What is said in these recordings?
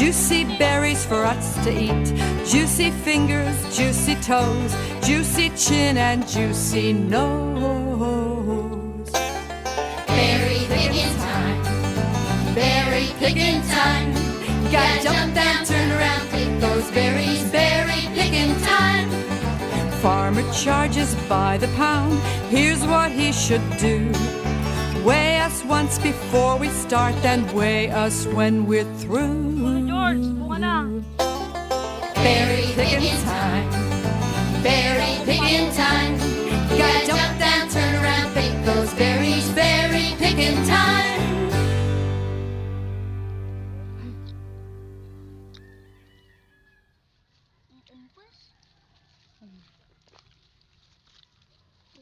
Juicy berries for us to eat. Juicy fingers, juicy toes, juicy chin and juicy nose. Berry picking time, berry picking time. Gotta jump down, turn around, pick those berries, berry picking time. Farmer charges by the pound. Here's what he should do. Weigh us once before we start, then weigh us when we're through. George, bunga na. Berry picking time, berry picking time. Gotta jump down, turn around, pick those berries, berry picking time.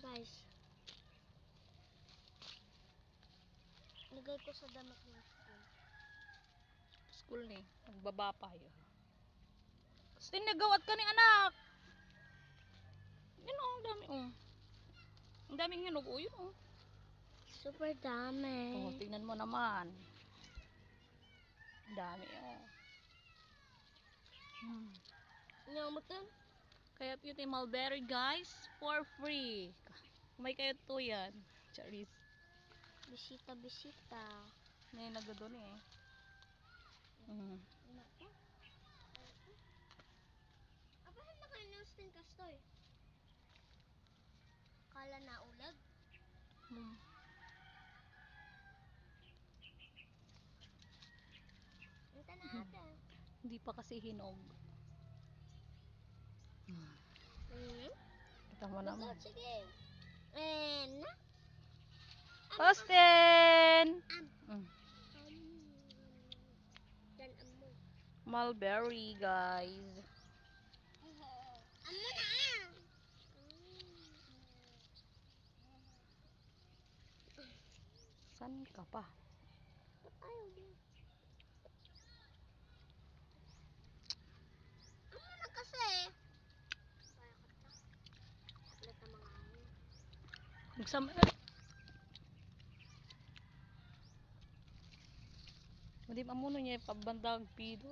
Guys, lagay ko sa damit ng school. School ni, nagbaba pa yun. Kasi nagawat ka ni anak. Yun oh, ang dami oh. Ang daming hinog oh, yun oh. Super dami. Oh, tingnan mo naman. Ang dami oh. Nyamot din. Kaya beauty mulberry guys, for free. May kayo to yan. Charis. Bisita. May nagado ni eh. Apa ang nakainus din kastoy? Kala na ulag? Ito na ate. Hindi pa kasi hinog. Kita mo naman. Sige. Na? Austin! Dan amo. Mulberry guys. Amo na San ka pa? Ayaw din. Amo na kasi. Lahat ng mga ano. Magsama. Hindi mamuno niya pabandag pido.